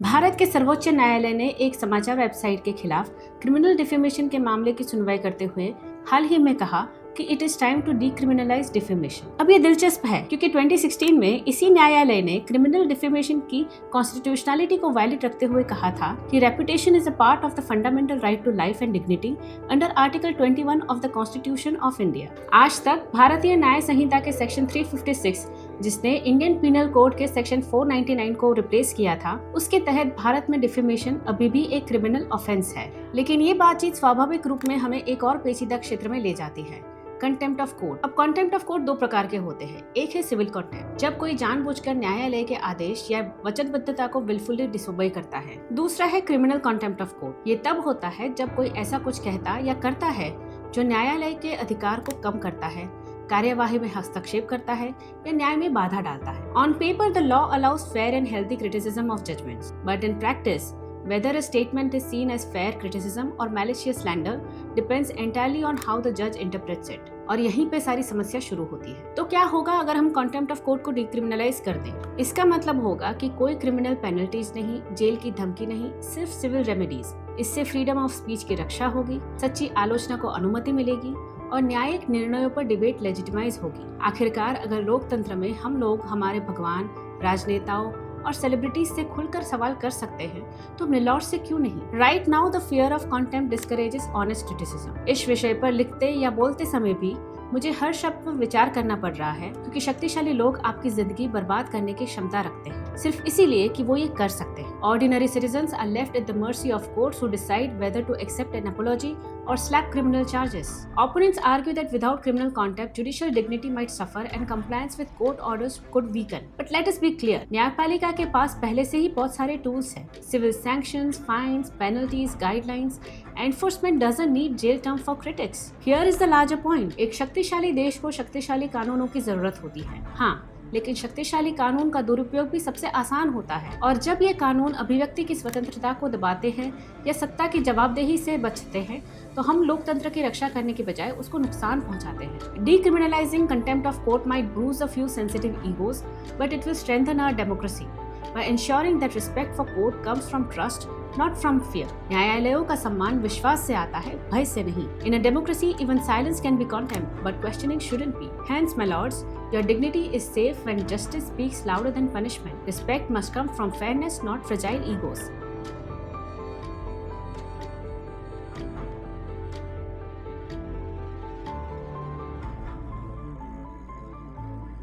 भारत के सर्वोच्च न्यायालय ने एक समाचार वेबसाइट के खिलाफ क्रिमिनल डिफेमेशन के मामले की सुनवाई करते हुए हाल ही में कहा कि it is time to decriminalise defamation. अब ये दिलचस्प है क्योंकि 2016 में इसी न्यायालय ने क्रिमिनल डिफेमेशन की कॉन्स्टिट्यूशनलिटी को वैलिड रखते हुए कहा था कि reputation is a part of the fundamental right to life and dignity under article 21 of the constitution of India. आज तक भारतीय न्याय संहिता के सेक्शन 356, जिसने इंडियन पीनल कोड के सेक्शन 499 को रिप्लेस किया था, उसके तहत भारत में डिफेमेशन अभी भी एक क्रिमिनल ऑफेंस है। लेकिन ये बातचीत स्वाभाविक रूप में हमें एक और पेचीदा क्षेत्र में ले जाती है, कंटेम्प्ट ऑफ कोर्ट। अब कंटेम्प्ट ऑफ कोर्ट दो प्रकार के होते हैं। एक है सिविल कंटेम्प्ट, जब कोई जानबूझकर न्यायालय के आदेश या वचनबद्धता को विलफुली डिसोबे करता है। दूसरा है क्रिमिनल कंटेम्प्ट ऑफ कोर्ट। ये तब होता है जब कोई ऐसा कुछ कहता या करता है जो न्यायालय के अधिकार को कम करता है, कार्यवाही में हस्तक्षेप करता है या न्याय में बाधा डालता है। On paper the law allows fair and healthy criticism of judgments, but in practice whether a statement is seen as fair criticism or malicious slander depends entirely on how the judge interprets it। और यहीं पे सारी समस्या शुरू होती है। तो क्या होगा अगर हम कंटेम्प्ट ऑफ कोर्ट को डिक्रिमिनलाइज कर दें? इसका मतलब होगा कि कोई क्रिमिनल पेनल्टीज नहीं, जेल की धमकी नहीं, सिर्फ सिविल रेमेडीज। इससे फ्रीडम ऑफ स्पीच की रक्षा होगी, सच्ची आलोचना को अनुमति मिलेगी और न्यायिक निर्णयों पर डिबेट लेजिटिमाइज होगी। आखिरकार अगर लोकतंत्र में हम लोग हमारे भगवान, राजनेताओं और सेलिब्रिटीज से खुलकर सवाल कर सकते हैं, तो मिलॉर्ड से क्यों नहीं? Right now the fear of contempt discourages honest criticism. इस विषय पर लिखते या बोलते समय भी मुझे हर शब्द पर विचार करना पड़ रहा है, क्योंकि शक्तिशाली लोग आपकी जिंदगी बर्बाद करने की क्षमता रखते हैं, सिर्फ इसीलिए कि वो ये कर सकते हैं। Ordinary citizens are left at the mercy of courts who decide whether to accept an apology or slap criminal charges. Opponents argue that without criminal contempt, judicial dignity might suffer and compliance with court orders could weaken. But let us be clear, न्यायपालिका के पास पहले से ही बहुत सारे tools हैं। Civil sanctions, fines, penalties, guidelines. Enforcement doesn't need jail term for critics. Here is the larger point. एक शक्तिशाली देश को शक्तिशाली कानूनों की जरूरत होती है, हाँ, लेकिन शक्तिशाली कानून का दुरुपयोग भी सबसे आसान होता है। और जब ये कानून अभिव्यक्ति की स्वतंत्रता को दबाते हैं या सत्ता की जवाबदेही से बचते हैं, तो हम लोकतंत्र की रक्षा करने के बजाय उसको नुकसान पहुंचाते हैं। Decriminalizing contempt of court might bruise a few sensitive egos, but it will strengthen our democracy by ensuring that respect for court comes from trust, not from fear. न्यायालयों का सम्मान विश्वास से आता है, भय से नहीं। In a democracy, even silence can be contempt, but questioning shouldn't be. Hence, my lords, your dignity is safe when justice speaks louder than punishment. Respect must come from fairness, not fragile egos.